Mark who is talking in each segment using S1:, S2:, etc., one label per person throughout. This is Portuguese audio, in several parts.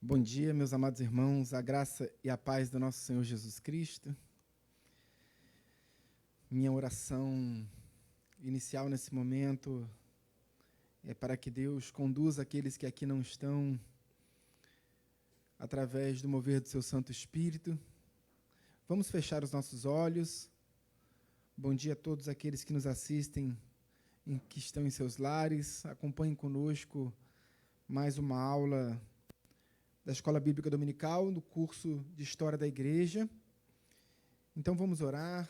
S1: Bom dia, meus amados irmãos, a graça e a paz do nosso Senhor Jesus Cristo. Minha oração inicial nesse momento é para que Deus conduza aqueles que aqui não estão através do mover do seu Santo Espírito. Vamos fechar os nossos olhos. Bom dia a todos aqueles que nos assistem, que estão em seus lares. Acompanhem conosco mais uma aula da Escola Bíblica Dominical, no curso de História da Igreja. Então vamos orar,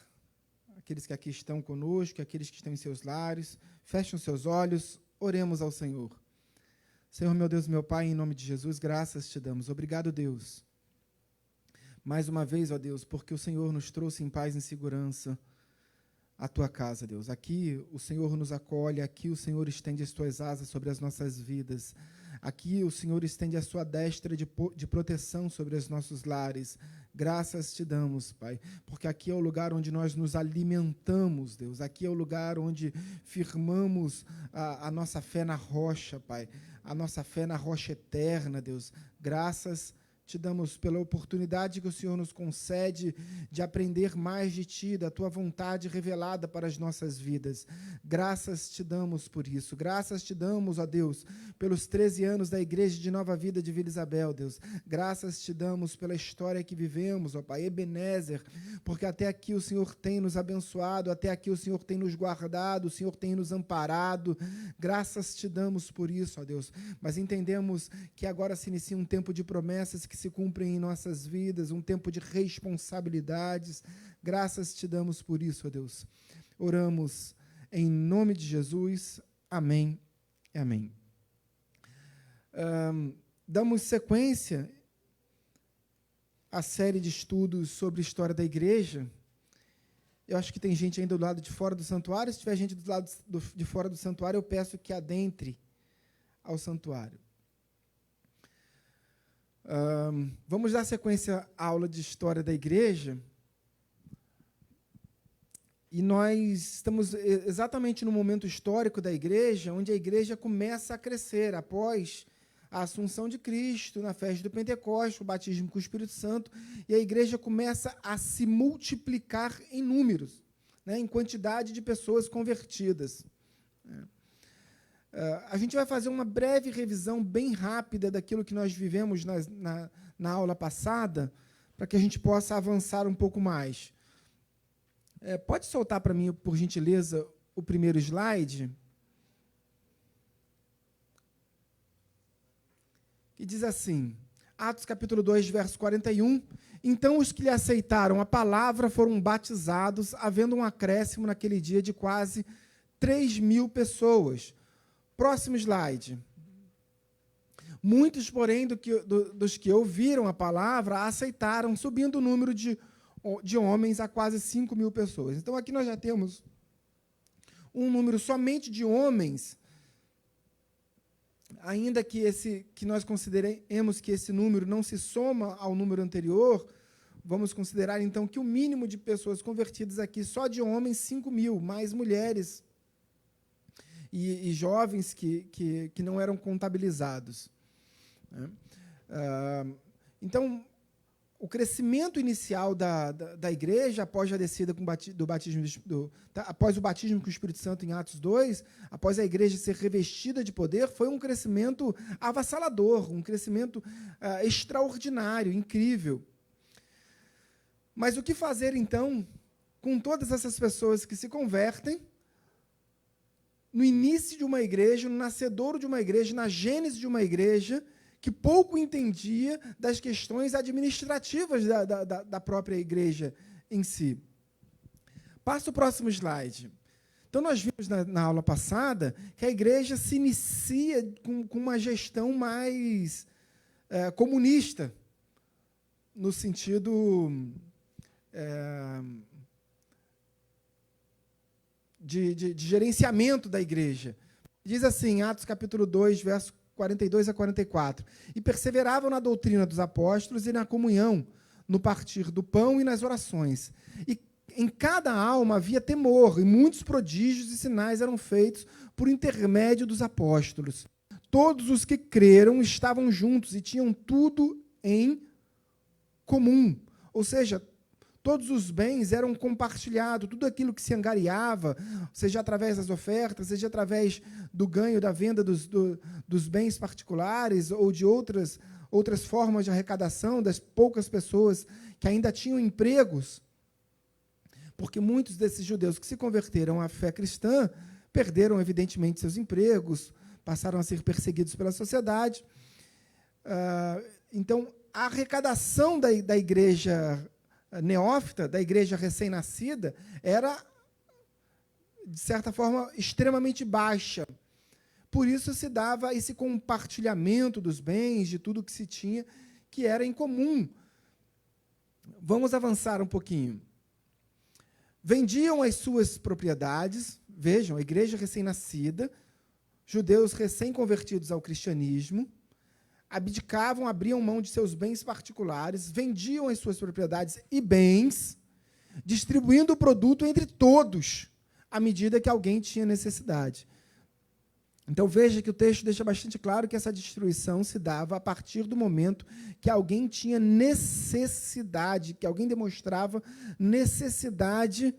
S1: aqueles que aqui estão conosco, aqueles que estão em seus lares, fechem os seus olhos, oremos ao Senhor. Senhor, meu Deus, meu Pai, em nome de Jesus, graças te damos. Obrigado, Deus. Mais uma vez, ó Deus, porque o Senhor nos trouxe em paz e em segurança à tua casa, Deus. Aqui o Senhor nos acolhe, aqui o Senhor estende as tuas asas sobre as nossas vidas. Aqui o Senhor estende a sua destra de proteção sobre os nossos lares. Graças te damos, Pai, porque aqui é o lugar onde nós nos alimentamos, Deus. Aqui é o lugar onde firmamos a nossa fé na rocha, Pai. A nossa fé na rocha eterna, Deus. Graças te damos pela oportunidade que o Senhor nos concede de aprender mais de Ti, da Tua vontade revelada para as nossas vidas. Graças te damos por isso. Graças te damos, ó Deus, pelos 13 anos da Igreja de Nova Vida de Vila Isabel, Deus. Graças te damos pela história que vivemos, ó Pai, Ebenezer, porque até aqui o Senhor tem nos abençoado, até aqui o Senhor tem nos guardado, o Senhor tem nos amparado. Graças te damos por isso, ó Deus. Mas entendemos que agora se inicia um tempo de promessas que se cumprem em nossas vidas, um tempo de responsabilidades. Graças te damos por isso, ó Deus. Oramos em nome de Jesus. Amém e amém. Damos sequência à série de estudos sobre história da igreja. Eu acho que tem gente ainda do lado de fora do santuário. Se tiver gente do lado de fora do santuário, eu peço que adentre ao santuário. Vamos dar sequência à aula de história da igreja. E nós estamos exatamente no momento histórico da igreja, onde a igreja começa a crescer após a assunção de Cristo, na festa do Pentecostes, o batismo com o Espírito Santo, e a igreja começa a se multiplicar em números, né, em quantidade de pessoas convertidas. A gente vai fazer uma breve revisão bem rápida daquilo que nós vivemos na aula passada, para que a gente possa avançar um pouco mais. Pode soltar para mim, por gentileza, o primeiro slide? Que diz assim, Atos capítulo 2, verso 41, então os que lhe aceitaram a palavra foram batizados, havendo um acréscimo naquele dia de quase 3.000 pessoas. Próximo slide. Muitos, porém, dos que ouviram a palavra, a aceitaram, subindo o número de homens a quase 5.000 pessoas. Então, aqui nós já temos um número somente de homens, ainda que nós consideremos que esse número não se soma ao número anterior, vamos considerar, então, que o mínimo de pessoas convertidas aqui, só de homens, 5.000, mais mulheres e jovens que não eram contabilizados. Então, o crescimento inicial da igreja, após a descida após o batismo com o Espírito Santo em Atos 2, após a igreja ser revestida de poder, foi um crescimento avassalador, um crescimento extraordinário, incrível. Mas o que fazer, então, com todas essas pessoas que se convertem, no início de uma igreja, no nascedouro de uma igreja, na gênese de uma igreja, que pouco entendia das questões administrativas da própria igreja em si. Passa o próximo slide. Então, nós vimos na aula passada que a igreja se inicia com uma gestão mais comunista, no sentido de gerenciamento da igreja. Diz assim, Atos capítulo 2, verso 42 a 44. E perseveravam na doutrina dos apóstolos e na comunhão, no partir do pão e nas orações. E em cada alma havia temor, e muitos prodígios e sinais eram feitos por intermédio dos apóstolos. todos os que creram estavam juntos e tinham tudo em comum. Ou seja, todos os bens eram compartilhados, tudo aquilo que se angariava, seja através das ofertas, seja através do ganho da venda dos bens particulares ou de outras formas de arrecadação das poucas pessoas que ainda tinham empregos. Porque muitos desses judeus que se converteram à fé cristã perderam, evidentemente, seus empregos, passaram a ser perseguidos pela sociedade. Então, a arrecadação da igreja neófita, da igreja recém-nascida, era, de certa forma, extremamente baixa. Por isso se dava esse compartilhamento dos bens, de tudo que se tinha, que era em comum. Vamos avançar um pouquinho. Vendiam as suas propriedades, vejam, a igreja recém-nascida, judeus recém-convertidos ao cristianismo, abdicavam, abriam mão de seus bens particulares, vendiam as suas propriedades e bens, distribuindo o produto entre todos, à medida que alguém tinha necessidade. Então, veja que o texto deixa bastante claro que essa distribuição se dava a partir do momento que alguém tinha necessidade, que alguém demonstrava necessidade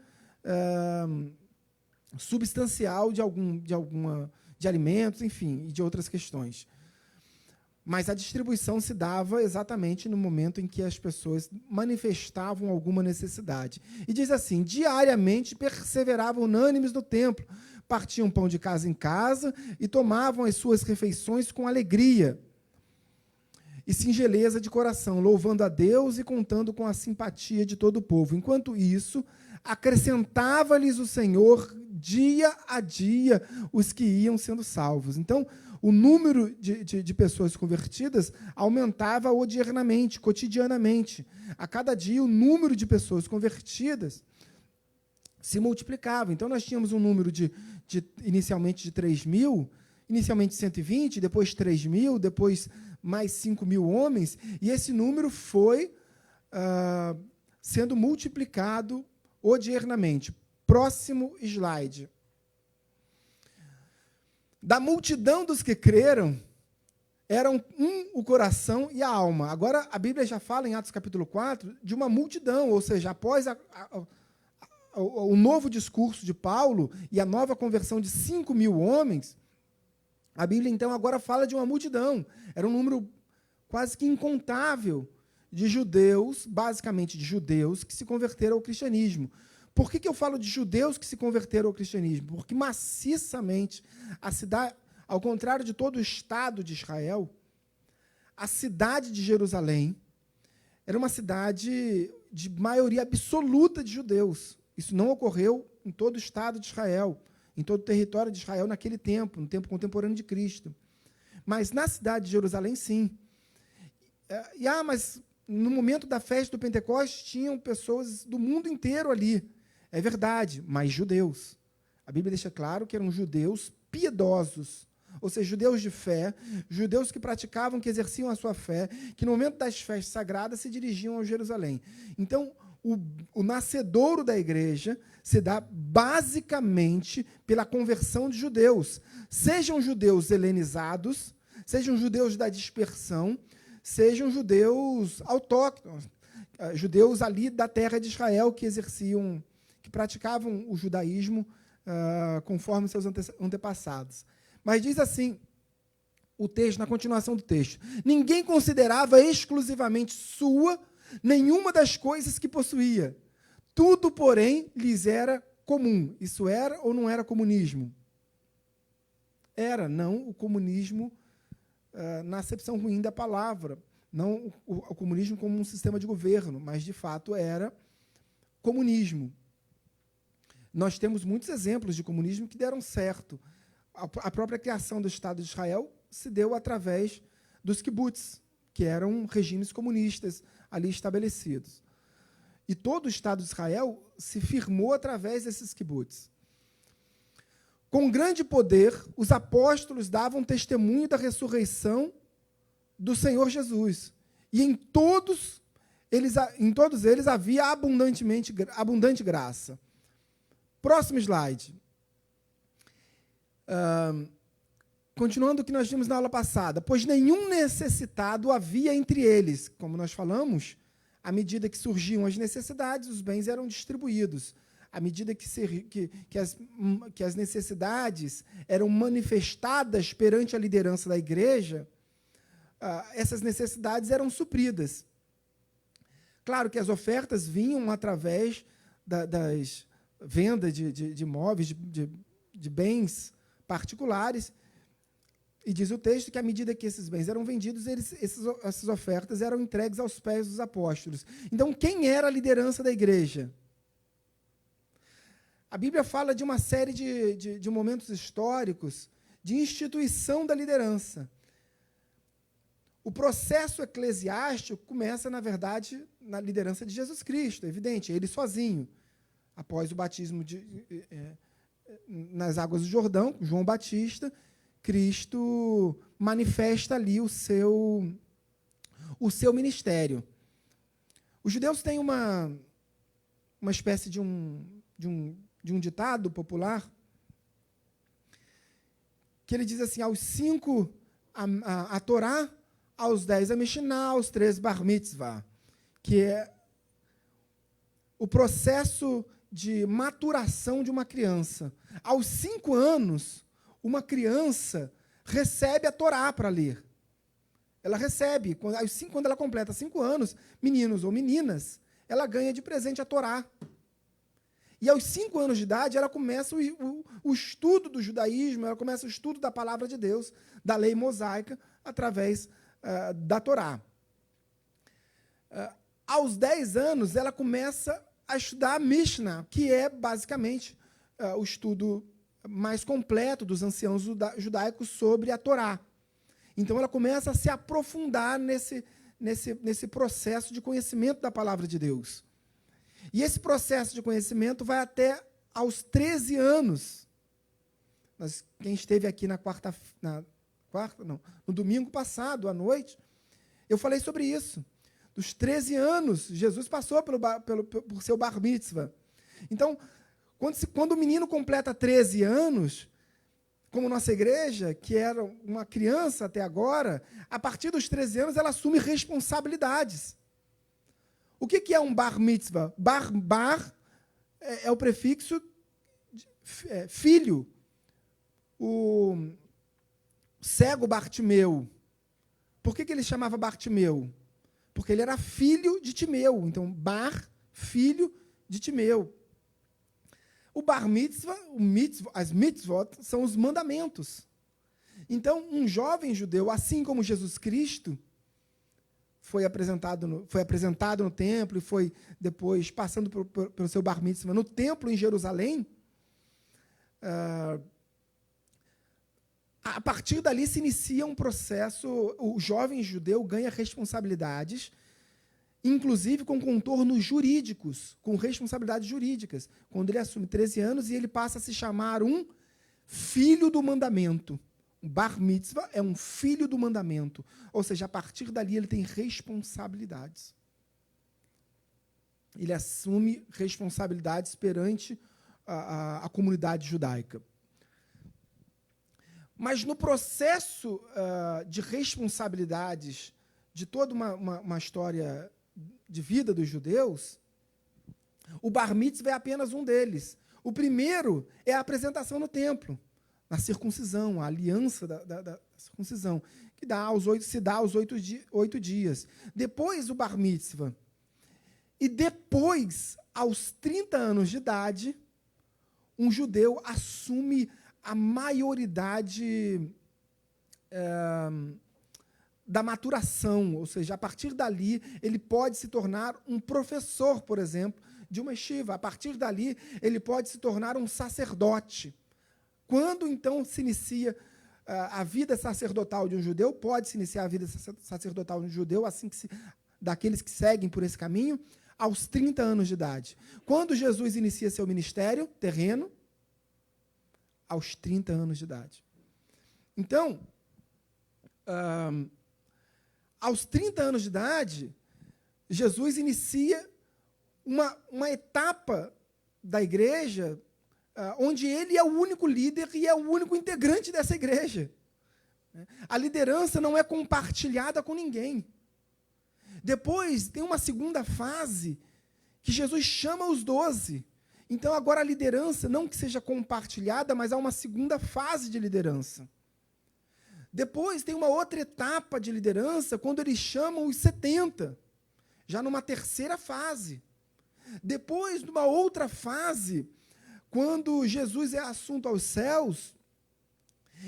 S1: substancial de alimentos, enfim, e de outras questões. Mas a distribuição se dava exatamente no momento em que as pessoas manifestavam alguma necessidade. E diz assim, diariamente perseveravam unânimes no templo, partiam pão de casa em casa e tomavam as suas refeições com alegria e singeleza de coração, louvando a Deus e contando com a simpatia de todo o povo. Enquanto isso, acrescentava-lhes o Senhor dia a dia os que iam sendo salvos. Então, o número de pessoas convertidas aumentava odiernamente, cotidianamente. A cada dia, o número de pessoas convertidas se multiplicava. Então, nós tínhamos um número inicialmente de 3.000, inicialmente 120, depois 3.000, depois mais 5.000 homens, e esse número foi sendo multiplicado odiernamente. Próximo slide. Da multidão dos que creram, eram o coração e a alma. Agora, a Bíblia já fala, em Atos capítulo 4, de uma multidão, ou seja, após o novo discurso de Paulo e a nova conversão de 5.000 homens, a Bíblia, então, agora fala de uma multidão. Era um número quase que incontável de judeus, basicamente de judeus, que se converteram ao cristianismo. Por que eu falo de judeus que se converteram ao cristianismo? Porque maciçamente, a cidade, ao contrário de todo o Estado de Israel, a cidade de Jerusalém era uma cidade de maioria absoluta de judeus. Isso não ocorreu em todo o Estado de Israel, em todo o território de Israel naquele tempo, no tempo contemporâneo de Cristo. Mas na cidade de Jerusalém, sim. Mas no momento da festa do Pentecostes, tinham pessoas do mundo inteiro ali. É verdade, mas judeus. A Bíblia deixa claro que eram judeus piedosos, ou seja, judeus de fé, judeus que praticavam, que exerciam a sua fé, que no momento das festas sagradas se dirigiam a Jerusalém. Então, o nascedouro da igreja se dá basicamente pela conversão de judeus, sejam judeus helenizados, sejam judeus da dispersão, sejam judeus autóctonos, judeus ali da terra de Israel que exerciam, que praticavam o judaísmo conforme seus antepassados. Mas diz assim, o texto, na continuação do texto, ninguém considerava exclusivamente sua nenhuma das coisas que possuía. Tudo, porém, lhes era comum. Isso era ou não era comunismo? Era, não o comunismo na acepção ruim da palavra, não o comunismo como um sistema de governo, mas, de fato, era comunismo. Nós temos muitos exemplos de comunismo que deram certo. A própria criação do Estado de Israel se deu através dos kibbutz, que eram regimes comunistas ali estabelecidos. E todo o Estado de Israel se firmou através desses kibbutz. Com grande poder, os apóstolos davam testemunho da ressurreição do Senhor Jesus. E em todos eles havia abundante graça. Próximo slide. Continuando o que nós vimos na aula passada, pois nenhum necessitado havia entre eles. Como nós falamos, à medida que surgiam as necessidades, os bens eram distribuídos. À medida que as necessidades eram manifestadas perante a liderança da igreja, essas necessidades eram supridas. Claro que as ofertas vinham através das vendas de imóveis, de bens particulares, e diz o texto que, à medida que esses bens eram vendidos, essas ofertas eram entregues aos pés dos apóstolos. Então, quem era a liderança da igreja? A Bíblia fala de uma série de momentos históricos de instituição da liderança. O processo eclesiástico começa, na verdade, na liderança de Jesus Cristo, é evidente, ele sozinho. Após o batismo nas águas do Jordão, com João Batista, Cristo manifesta ali o seu ministério. Os judeus têm uma espécie de um ditado popular que ele diz assim: aos 5 a Torá, aos 10 a Mishnah, aos 13 Bar Mitzvah, que é o processo de maturação de uma criança. Aos 5 anos, uma criança recebe a Torá para ler. Ela recebe, quando ela completa 5 anos, meninos ou meninas, ela ganha de presente a Torá. E aos 5 anos de idade, ela começa o estudo do judaísmo, ela começa o estudo da palavra de Deus, da lei mosaica, através da Torá. Aos 10 anos, ela começa a estudar a Mishnah, que é, basicamente, o estudo mais completo dos anciãos judaicos sobre a Torá. Então, ela começa a se aprofundar nesse processo de conhecimento da palavra de Deus. E esse processo de conhecimento vai até aos 13 anos. Quem esteve aqui no domingo passado, à noite, eu falei sobre isso. Dos 13 anos, Jesus passou por seu bar mitzvah. Então, quando o menino completa 13 anos, como nossa igreja, que era uma criança até agora, a partir dos 13 anos ela assume responsabilidades. O que é um bar mitzvah? Bar é o prefixo filho. O cego Bartimeu. Por que ele chamava Bartimeu? Porque ele era filho de Timeu. Então, Bar, filho de Timeu. O Bar Mitzvah, as mitzvot, são os mandamentos. Então, um jovem judeu, assim como Jesus Cristo, foi apresentado no templo e foi depois passando pelo seu Bar Mitzvah no templo em Jerusalém, a partir dali se inicia um processo, o jovem judeu ganha responsabilidades, inclusive com contornos jurídicos, com responsabilidades jurídicas, quando ele assume 13 anos e ele passa a se chamar um filho do mandamento. O Bar Mitzvah é um filho do mandamento, ou seja, a partir dali ele tem responsabilidades. Ele assume responsabilidades perante a comunidade judaica. Mas no processo de responsabilidades de toda uma história de vida dos judeus, o Bar Mitzvah é apenas um deles. O primeiro é a apresentação no templo, na circuncisão, a aliança da circuncisão, que se dá aos 8 dias. Depois o Bar Mitzvah. E depois, aos 30 anos de idade, um judeu assume a maioridade da maturação, ou seja, a partir dali ele pode se tornar um professor, por exemplo, de uma yeshiva. A partir dali ele pode se tornar um sacerdote. Quando então se inicia a vida sacerdotal de um judeu? Pode-se iniciar a vida sacerdotal de um judeu, daqueles que seguem por esse caminho, aos 30 anos de idade. Quando Jesus inicia seu ministério terreno? Aos 30 anos de idade. Então, aos 30 anos de idade, Jesus inicia uma etapa da igreja onde ele é o único líder e é o único integrante dessa igreja. A liderança não é compartilhada com ninguém. Depois tem uma segunda fase que Jesus chama os 12. Então agora a liderança não que seja compartilhada, mas há uma segunda fase de liderança. Depois tem uma outra etapa de liderança quando eles chamam os 70, já numa terceira fase. Depois, numa outra fase, quando Jesus é assunto aos céus,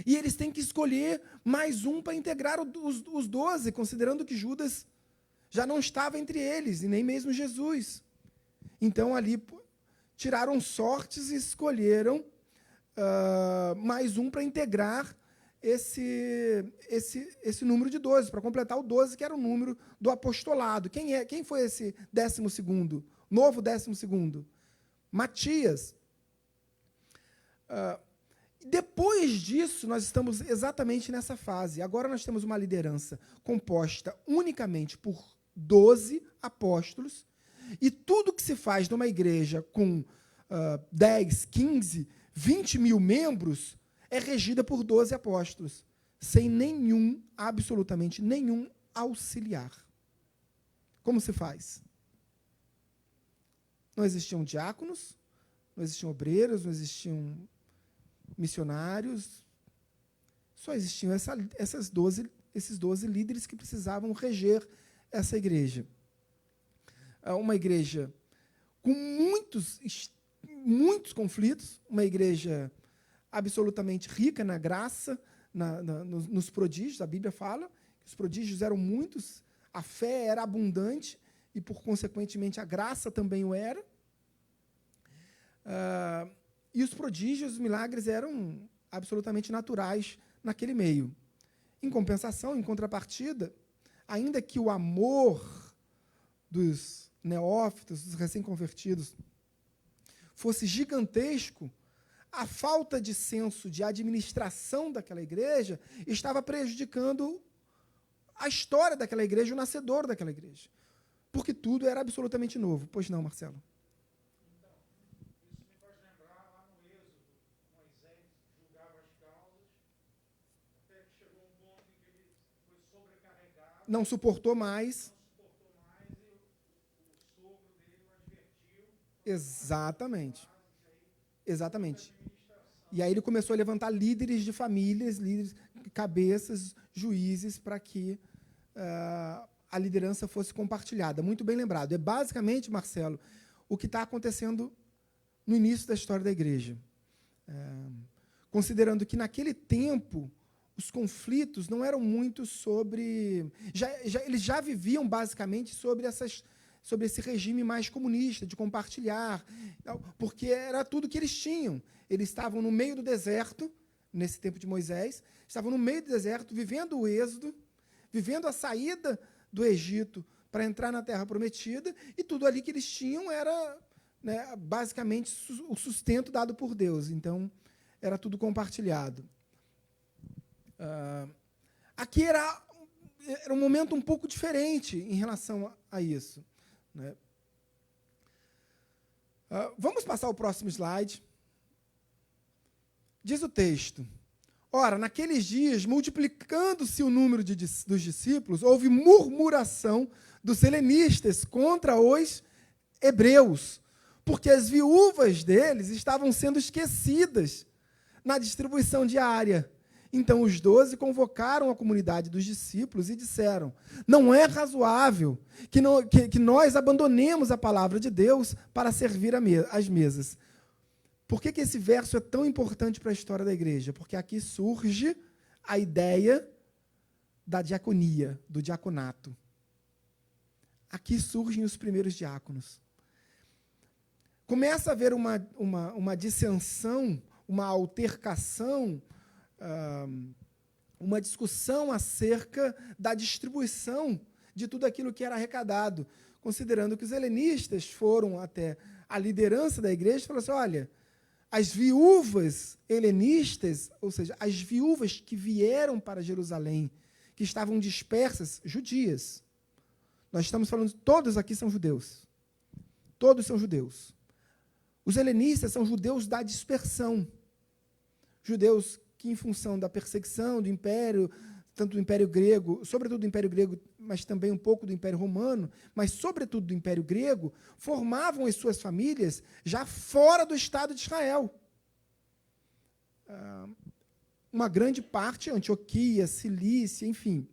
S1: e eles têm que escolher mais um para integrar os 12, considerando que Judas já não estava entre eles, e nem mesmo Jesus. Então, ali, tiraram sortes e escolheram mais um para integrar esse número de 12, para completar o 12, que era o número do apostolado. Quem foi esse 12º? Novo 12º? Matias. Depois disso, nós estamos exatamente nessa fase. Agora nós temos uma liderança composta unicamente por 12 apóstolos, e tudo que se faz numa igreja com 10, 15, 20 mil membros é regida por 12 apóstolos, sem absolutamente nenhum auxiliar. Como se faz? Não existiam diáconos, não existiam obreiros, não existiam missionários, só existiam esses 12 líderes que precisavam reger essa igreja. Uma igreja com muitos conflitos, uma igreja absolutamente rica na graça, nos prodígios. A Bíblia fala que os prodígios eram muitos, a fé era abundante e, por consequentemente, a graça também o era. E os prodígios, os milagres eram absolutamente naturais naquele meio. Em compensação, em contrapartida, ainda que o amor dos neófitos, dos recém-convertidos, fosse gigantesco, a falta de senso de administração daquela igreja estava prejudicando a história daquela igreja, o nascedor daquela igreja. Porque tudo era absolutamente novo. Pois não, Marcelo?
S2: Então, isso me faz lembrar lá no Êxodo, Moisés julgava as causas, até que chegou um ponto em que ele foi sobrecarregado.
S1: Não suportou mais.
S2: E o sogro dele o advertiu.
S1: Exatamente. Exatamente. E aí ele começou a levantar líderes de famílias, líderes, cabeças, juízes, para que a liderança fosse compartilhada. Muito bem lembrado. É basicamente, Marcelo, o que está acontecendo no início da história da igreja. Considerando que, naquele tempo, os conflitos não eram muito sobre... eles já viviam, basicamente, sobre esse regime mais comunista, de compartilhar, porque era tudo que eles tinham. Eles estavam no meio do deserto, nesse tempo de Moisés, estavam no meio do deserto, vivendo o êxodo, vivendo a saída do Egito para entrar na Terra Prometida, e tudo ali que eles tinham era, basicamente, o sustento dado por Deus. Então, era tudo compartilhado. Aqui era um momento um pouco diferente em relação a isso. Vamos passar o próximo slide. Diz o texto: ora, naqueles dias, multiplicando-se o número dos discípulos, houve murmuração dos helenistas contra os hebreus, porque as viúvas deles estavam sendo esquecidas na distribuição diária. Então os 12 convocaram a comunidade dos discípulos e disseram: não é razoável que nós abandonemos a palavra de Deus para servir às mesas. Por que esse verso é tão importante para a história da igreja? Porque aqui surge a ideia da diaconia, do diaconato. Aqui surgem os primeiros diáconos. Começa a haver uma dissensão, uma altercação, uma discussão acerca da distribuição de tudo aquilo que era arrecadado, considerando que os helenistas foram até a liderança da igreja e falaram assim: olha, as viúvas helenistas, ou seja, as viúvas que vieram para Jerusalém, que estavam dispersas, judias. Nós estamos falando, todos aqui são judeus. Todos são judeus. Os helenistas são judeus da dispersão. Judeus que, em função da perseguição do império, tanto do Império Grego, sobretudo do Império Grego, mas também um pouco do Império Romano, mas sobretudo do Império Grego, formavam as suas famílias já fora do Estado de Israel. Uma grande parte, Antioquia, Cilícia, enfim.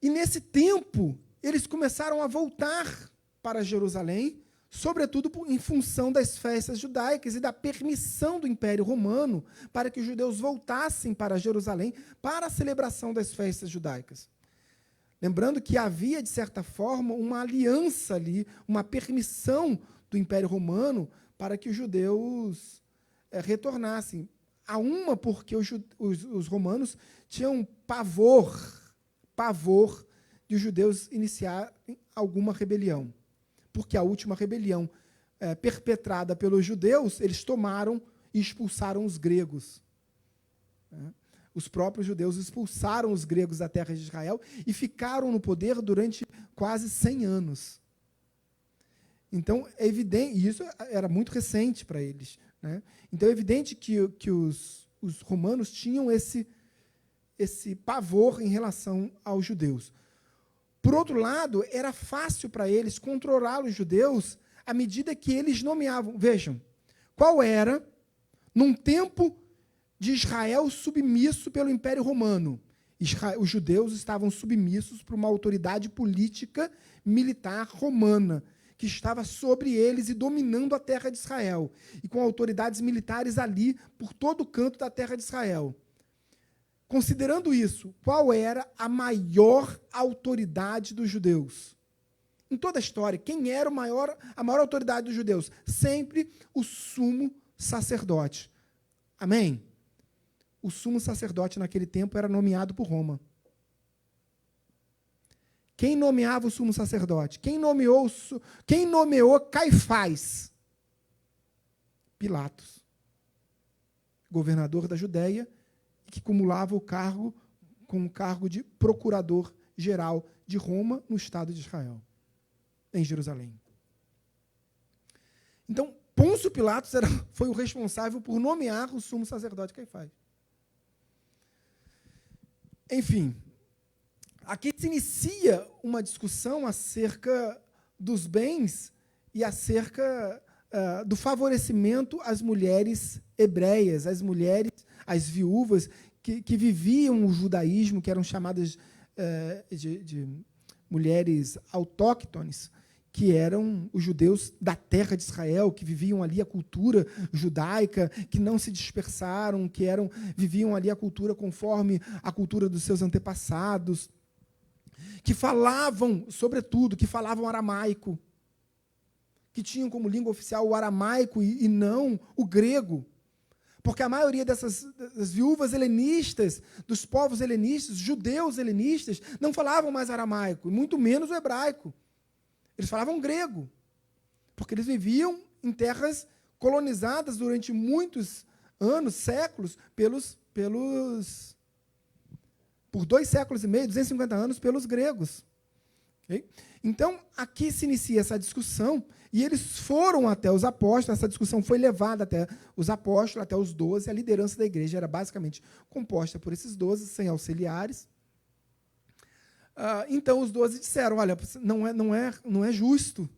S1: E nesse tempo, eles começaram a voltar para Jerusalém, sobretudo em função das festas judaicas e da permissão do Império Romano para que os judeus voltassem para Jerusalém para a celebração das festas judaicas. Lembrando que havia, de certa forma, uma aliança ali, uma permissão do Império Romano para que os judeus retornassem. A uma, porque os romanos tinham pavor de os judeus iniciarem alguma rebelião. Porque a última rebelião perpetrada pelos judeus, eles tomaram e expulsaram os gregos. Os próprios judeus expulsaram os gregos da terra de Israel e ficaram no poder durante quase 100 anos. Então, é evidente, e isso era muito recente para eles, né? Então, é evidente que os romanos tinham esse pavor em relação aos judeus. Por outro lado, era fácil para eles controlar os judeus à medida que eles nomeavam. Vejam, qual era, num tempo de Israel submisso pelo Império Romano, os judeus estavam submissos para uma autoridade política militar romana, que estava sobre eles e dominando a terra de Israel, e com autoridades militares ali por todo o canto da terra de Israel. Considerando isso, qual era a maior autoridade dos judeus? Em toda a história, quem era a maior autoridade dos judeus? Sempre o sumo sacerdote. Amém? O sumo sacerdote naquele tempo era nomeado por Roma. Quem nomeava o sumo sacerdote? Quem nomeou Caifás? Pilatos, governador da Judéia, que cumulava o cargo com o cargo de procurador-geral de Roma no Estado de Israel, em Jerusalém. Então, Pôncio Pilatos foi o responsável por nomear o sumo sacerdote Caifás. Enfim, aqui se inicia uma discussão acerca dos bens e acerca do favorecimento às mulheres hebreias, às viúvas que viviam o judaísmo, que eram chamadas de mulheres autóctones, que eram os judeus da terra de Israel, que viviam ali a cultura judaica, que não se dispersaram, viviam ali a cultura conforme a cultura dos seus antepassados, que falavam, sobretudo, que falavam aramaico, que tinham como língua oficial o aramaico e não o grego. Porque a maioria das viúvas helenistas, dos povos helenistas, judeus helenistas, não falavam mais aramaico, muito menos o hebraico. Eles falavam grego, porque eles viviam em terras colonizadas durante muitos anos, séculos, por 2 séculos e meio, 250 anos, pelos gregos. Okay? Então, aqui se inicia essa discussão, e eles foram até os apóstolos, essa discussão foi levada até os apóstolos, até os 12, a liderança da igreja era basicamente composta por esses 12, sem auxiliares. Então, os 12 disseram, olha, não é justo.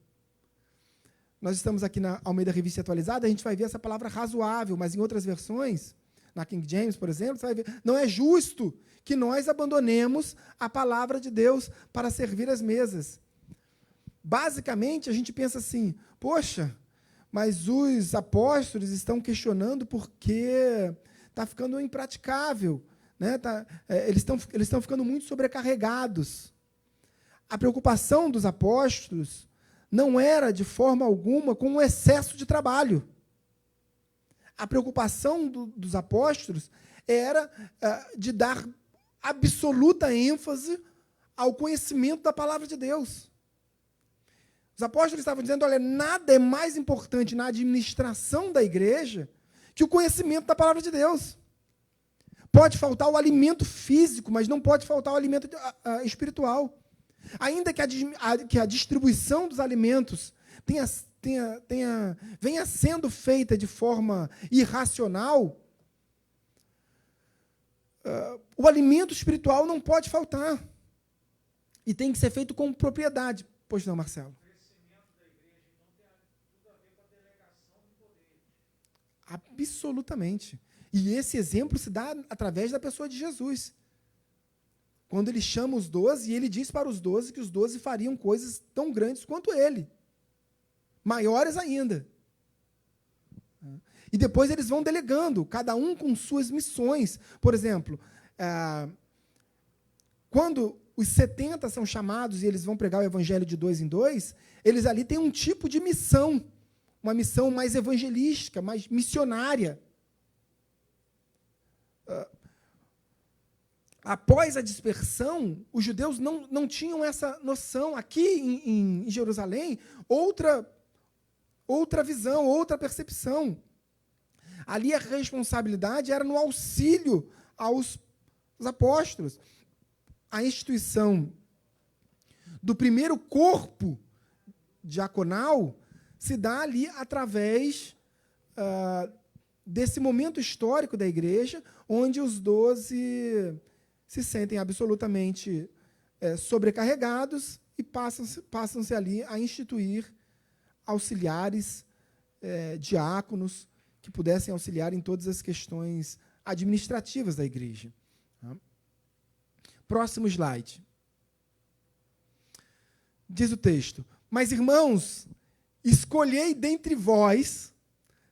S1: Nós estamos aqui na Almeida Revista Atualizada, a gente vai ver essa palavra razoável, mas em outras versões, na King James, por exemplo, você vai ver, não é justo que nós abandonemos a palavra de Deus para servir as mesas. Basicamente, a gente pensa assim, poxa, mas os apóstolos estão questionando porque está ficando impraticável. Né? Eles estão ficando muito sobrecarregados. A preocupação dos apóstolos não era, de forma alguma, com o excesso de trabalho. A preocupação dos apóstolos era de dar absoluta ênfase ao conhecimento da palavra de Deus. Os apóstolos estavam dizendo, olha, nada é mais importante na administração da igreja que o conhecimento da palavra de Deus. Pode faltar o alimento físico, mas não pode faltar o alimento espiritual. Ainda que a distribuição dos alimentos tenha venha sendo feita de forma irracional, o alimento espiritual não pode faltar. E tem que ser feito com propriedade. Pois não, Marcelo?
S2: O crescimento da igreja então tem tudo a ver com a delegação de poderes.
S1: Absolutamente. E esse exemplo se dá através da pessoa de Jesus. Quando ele chama os 12, e ele diz para os 12 que os 12 fariam coisas tão grandes quanto ele. Maiores ainda. E depois eles vão delegando, cada um com suas missões. Por exemplo, quando os 70 são chamados e eles vão pregar o evangelho de 2 em 2, eles ali têm um tipo de missão, uma missão mais evangelística, mais missionária. Após a dispersão, os judeus não tinham essa noção. Aqui em Jerusalém, outra visão, outra percepção. Ali a responsabilidade era no auxílio aos apóstolos. A instituição do primeiro corpo diaconal se dá ali através desse momento histórico da igreja, onde os 12 se sentem absolutamente sobrecarregados e passam-se ali a instituir auxiliares, diáconos, que pudessem auxiliar em todas as questões administrativas da igreja. Tá? Próximo slide. Diz o texto: mas, irmãos, escolhei dentre vós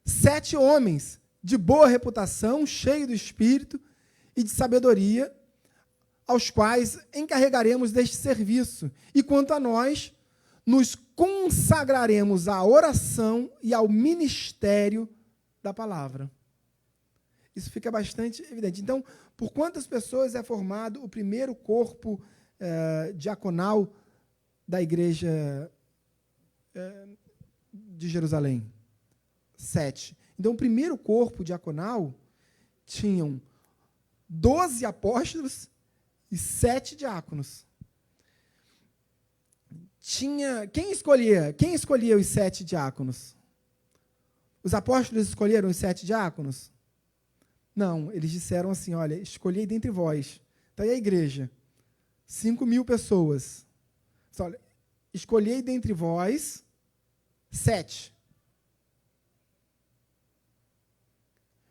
S1: 7 homens de boa reputação, cheios do Espírito e de sabedoria, aos quais encarregaremos deste serviço. E quanto a nós, nos consagraremos à oração e ao ministério da palavra. Isso fica bastante evidente. Então, por quantas pessoas é formado o primeiro corpo diaconal da igreja de Jerusalém? 7. Então, o primeiro corpo diaconal tinham 12 apóstolos e 7 diáconos. Quem escolhia os 7 diáconos? Os apóstolos escolheram os 7 diáconos? Não, eles disseram assim, olha, escolhei dentre vós. Está aí a igreja, 5.000 pessoas. Olha, escolhei dentre vós 7.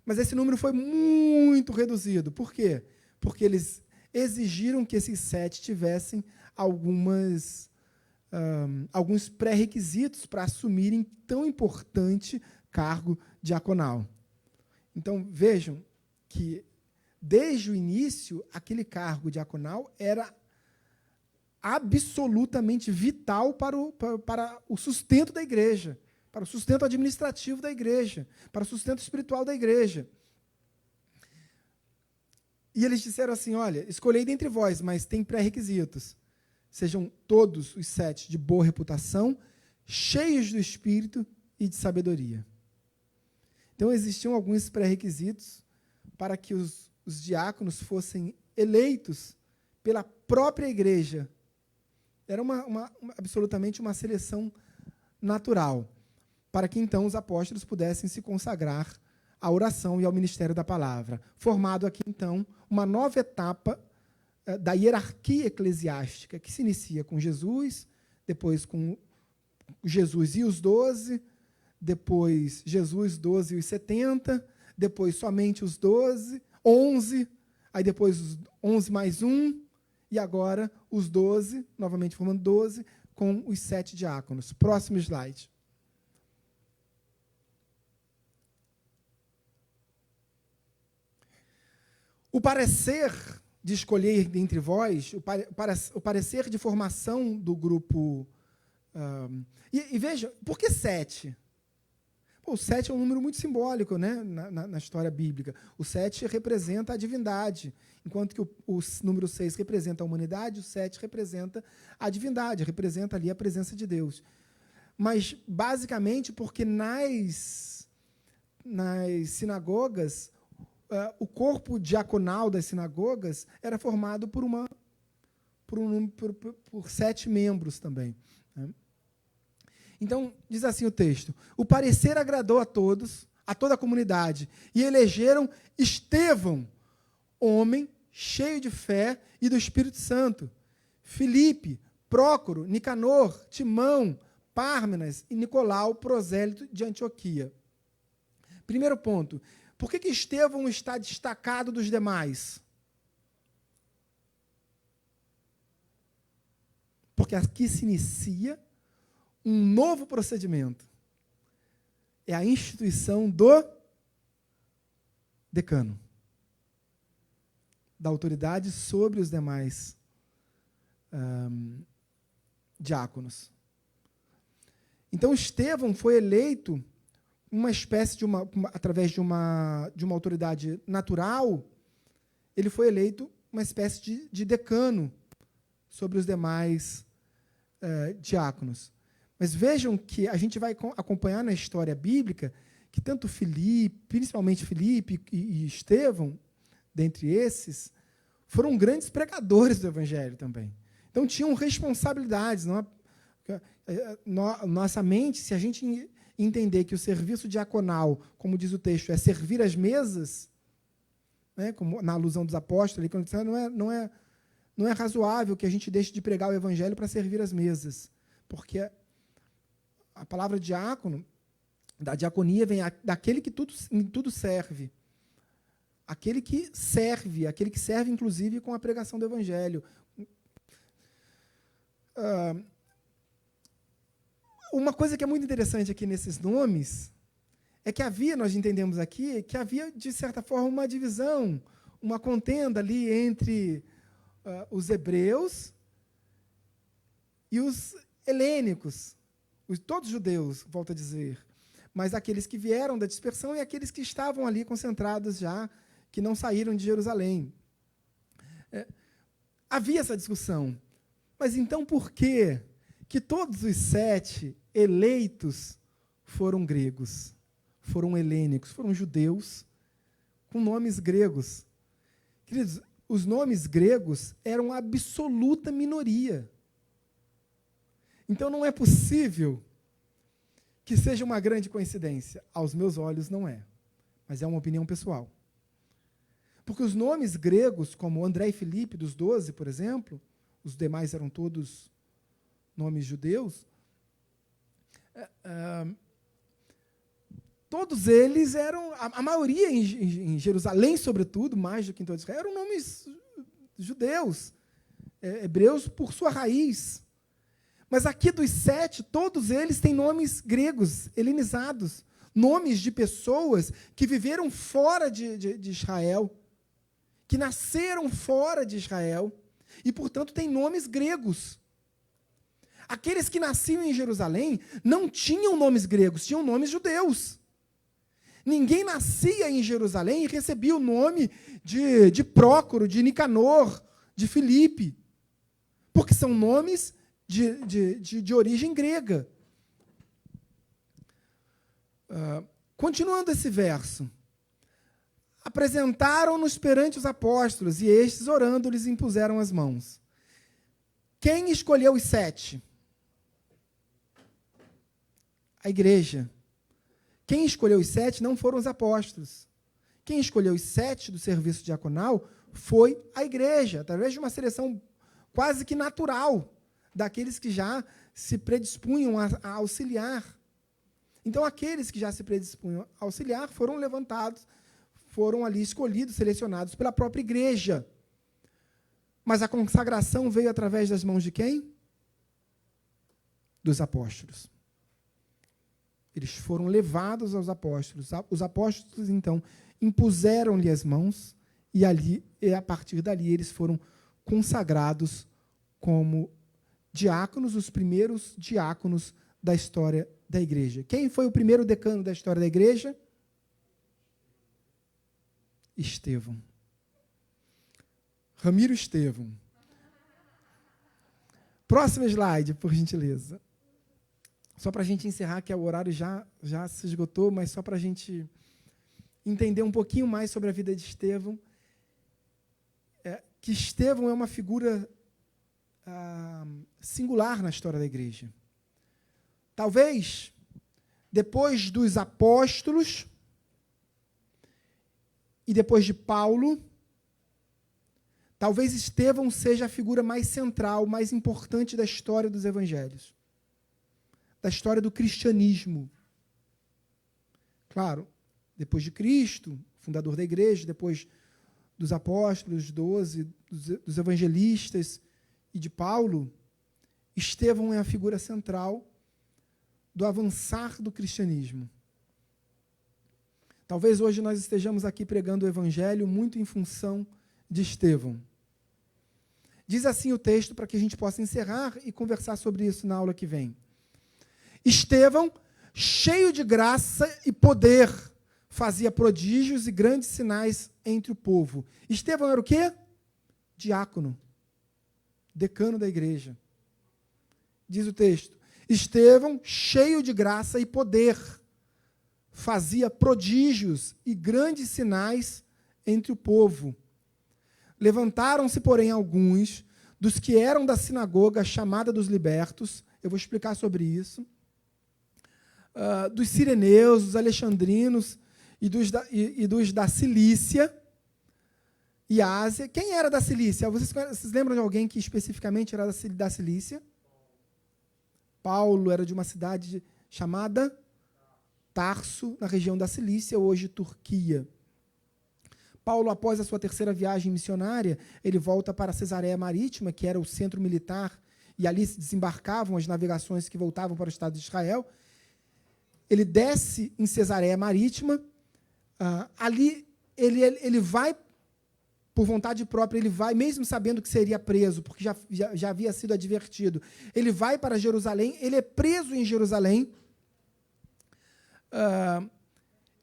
S1: Mas esse número foi muito reduzido. Por quê? Porque eles exigiram que esses 7 tivessem alguns pré-requisitos para assumirem tão importante cargo diaconal. Então, vejam que, desde o início, aquele cargo diaconal era absolutamente vital para o sustento da igreja, para o sustento administrativo da igreja, para o sustento espiritual da igreja. E eles disseram assim, olha, escolhei dentre vós, mas tem pré-requisitos. Sejam todos os 7 de boa reputação, cheios do Espírito e de sabedoria. Então, existiam alguns pré-requisitos para que os diáconos fossem eleitos pela própria igreja. Era absolutamente uma seleção natural, para que, então, os apóstolos pudessem se consagrar à oração e ao ministério da palavra. Formado aqui, então, uma nova etapa da hierarquia eclesiástica, que se inicia com Jesus, depois com Jesus e os 12, depois Jesus, 12 e os 70, depois somente os 12, 11, aí depois os 11 mais 1, e agora os 12, novamente formando 12, com os 7 diáconos. Próximo slide. O parecer de escolher dentre vós, o parecer de formação do grupo... E veja, por que 7? O 7 é um número muito simbólico, né, na história bíblica. O 7 representa a divindade, enquanto que o número 6 representa a humanidade, o 7 representa a divindade, representa ali a presença de Deus. Mas, basicamente, porque nas sinagogas, o corpo diaconal das sinagogas era formado por 7 membros também, né? Então, diz assim o texto: o parecer agradou a todos, a toda a comunidade, e elegeram Estevão, homem cheio de fé e do Espírito Santo, Filipe, Prócoro, Nicanor, Timão, Pármenas e Nicolau, prosélito de Antioquia. Primeiro ponto: por que Estevão está destacado dos demais? Porque aqui se inicia um novo procedimento. É a instituição do decano, da autoridade sobre os demais diáconos. Então, Estevão foi eleito uma espécie de através de uma autoridade natural, ele foi eleito uma espécie de decano sobre os demais diáconos. Mas vejam que a gente vai acompanhar na história bíblica que tanto Filipe, principalmente Filipe e Estevão, dentre esses, foram grandes pregadores do Evangelho também. Então, tinham responsabilidades. Nossa mente, se a gente entender que o serviço diaconal, como diz o texto, é servir as mesas, né, como na alusão dos apóstolos, quando diz, não é razoável que a gente deixe de pregar o Evangelho para servir as mesas, porque a palavra diácono, da diaconia, vem daquele que em tudo serve. Aquele que serve inclusive com a pregação do Evangelho. Uma coisa que é muito interessante aqui nesses nomes é que nós entendemos aqui, que havia, de certa forma, uma divisão, uma contenda ali entre os hebreus e os helênicos, todos judeus, volto a dizer, mas aqueles que vieram da dispersão e aqueles que estavam ali concentrados já, que não saíram de Jerusalém. Havia essa discussão. Mas então por que todos os 7 eleitos foram gregos, foram helênicos, foram judeus com nomes gregos? Queridos, os nomes gregos eram a absoluta minoria. Então não é possível que seja uma grande coincidência. Aos meus olhos não é, mas é uma opinião pessoal. Porque os nomes gregos, como André e Filipe, dos 12, por exemplo, os demais eram todos nomes judeus, todos eles eram, a maioria em Jerusalém, sobretudo, mais do que em todo Israel, eram nomes judeus, hebreus por sua raiz. Mas aqui dos 7, todos eles têm nomes gregos, helenizados, nomes de pessoas que viveram fora de Israel, que nasceram fora de Israel, e, portanto, têm nomes gregos. Aqueles que nasciam em Jerusalém não tinham nomes gregos, tinham nomes judeus. Ninguém nascia em Jerusalém e recebia o nome de Prócoro, de Nicanor, de Filipe, porque são nomes de origem grega. Continuando esse verso. Apresentaram-nos perante os apóstolos, e estes, orando, lhes impuseram as mãos. Quem escolheu os 7? A igreja. Quem escolheu os 7 não foram os apóstolos. Quem escolheu os 7 do serviço diaconal foi a igreja, através de uma seleção quase que natural daqueles que já se predispunham a auxiliar. Então, aqueles que já se predispunham a auxiliar foram levantados, foram ali escolhidos, selecionados pela própria igreja. Mas a consagração veio através das mãos de quem? Dos apóstolos. Eles foram levados aos apóstolos. Os apóstolos, então, impuseram-lhe as mãos e a partir dali eles foram consagrados como diáconos, os primeiros diáconos da história da igreja. Quem foi o primeiro decano da história da igreja? Estevão. Ramiro Estevão. Próximo slide, por gentileza. Só para a gente encerrar, que o horário já se esgotou, mas só para a gente entender um pouquinho mais sobre a vida de Estevão. Que Estevão é uma figura singular na história da igreja. Talvez, depois dos apóstolos e depois de Paulo, talvez Estevão seja a figura mais central, mais importante da história dos evangelhos, da história do cristianismo. Claro, depois de Cristo, fundador da igreja, depois dos apóstolos, 12, dos evangelistas e de Paulo, Estevão é a figura central do avançar do cristianismo. Talvez hoje nós estejamos aqui pregando o evangelho muito em função de Estevão. Diz assim o texto, para que a gente possa encerrar e conversar sobre isso na aula que vem. Estevão, cheio de graça e poder, fazia prodígios e grandes sinais entre o povo. Estevão era o quê? Diácono, decano da igreja. Diz o texto, Estevão, cheio de graça e poder, fazia prodígios e grandes sinais entre o povo. Levantaram-se, porém, alguns dos que eram da sinagoga chamada dos libertos, eu vou explicar sobre isso, dos sireneus, dos alexandrinos e dos da Cilícia e Ásia. Quem era da Cilícia? Vocês lembram de alguém que especificamente era da Cilícia? Paulo era de uma cidade chamada Tarso, na região da Cilícia, hoje Turquia. Paulo, após a sua terceira viagem missionária, ele volta para Cesareia Marítima, que era o centro militar, e ali se desembarcavam as navegações que voltavam para o Estado de Israel. Ele desce em Cesareia Marítima, ali ele vai, por vontade própria, ele vai, mesmo sabendo que seria preso, porque já havia sido advertido, ele vai para Jerusalém, ele é preso em Jerusalém,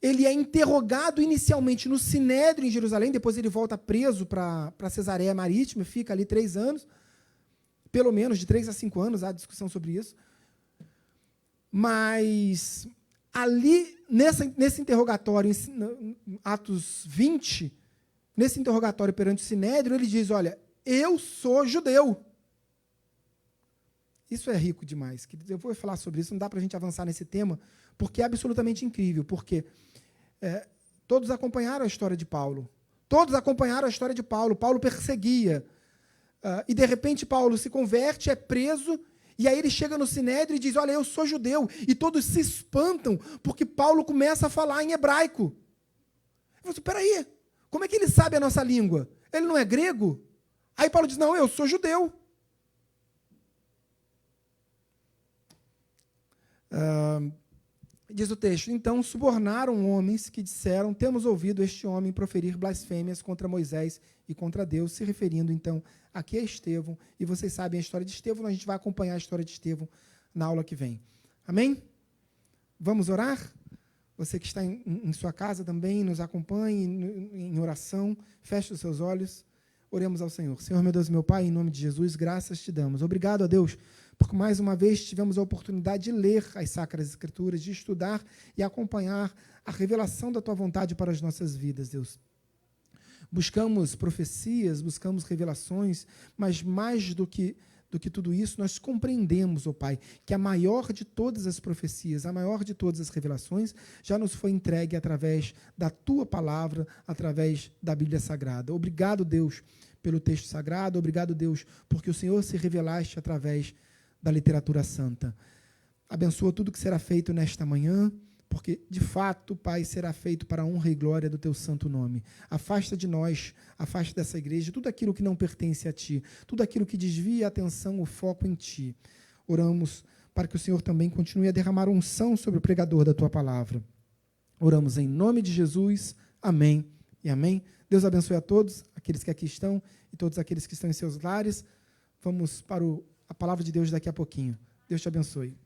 S1: ele é interrogado inicialmente no Sinédrio em Jerusalém, depois ele volta preso para Cesareia Marítima, fica ali 3 anos, pelo menos de 3 a 5 anos, há discussão sobre isso. Mas ali, nesse interrogatório, em Atos 20, nesse interrogatório perante o Sinédrio, ele diz, olha, eu sou judeu. Isso é rico demais. Eu vou falar sobre isso, não dá para a gente avançar nesse tema, porque é absolutamente incrível, porque todos acompanharam a história de Paulo. Todos acompanharam a história de Paulo. Paulo perseguia. E, de repente, Paulo se converte, é preso, e aí ele chega no Sinédrio e diz, olha, eu sou judeu. E todos se espantam, porque Paulo começa a falar em hebraico. Eu falo, espera aí, como é que ele sabe a nossa língua? Ele não é grego? Aí Paulo diz, não, eu sou judeu. Diz o texto, então subornaram homens que disseram, temos ouvido este homem proferir blasfêmias contra Moisés e contra Deus, se referindo, então, aqui a Estevão, e vocês sabem a história de Estevão, a gente vai acompanhar a história de Estevão na aula que vem. Amém? Vamos orar? Você que está em sua casa também, nos acompanhe em oração, feche os seus olhos, oremos ao Senhor. Senhor, meu Deus e meu Pai, em nome de Jesus, graças te damos. Obrigado a Deus, porque mais uma vez tivemos a oportunidade de ler as Sacras Escrituras, de estudar e acompanhar a revelação da Tua vontade para as nossas vidas, Deus. Buscamos profecias, buscamos revelações, mas mais do que tudo isso, nós compreendemos, ó Pai, que a maior de todas as profecias, a maior de todas as revelações, já nos foi entregue através da Tua palavra, através da Bíblia Sagrada. Obrigado, Deus, pelo texto sagrado, obrigado, Deus, porque o Senhor se revelaste através da literatura santa. Abençoa tudo que será feito nesta manhã, porque, de fato, Pai, será feito para a honra e glória do Teu santo nome. Afasta de nós, afasta dessa igreja, tudo aquilo que não pertence a Ti, tudo aquilo que desvia a atenção, o foco em Ti. Oramos para que o Senhor também continue a derramar unção sobre o pregador da Tua palavra. Oramos em nome de Jesus. Amém e amém. Deus abençoe a todos, aqueles que aqui estão e todos aqueles que estão em seus lares. Vamos para a palavra de Deus daqui a pouquinho. Deus te abençoe.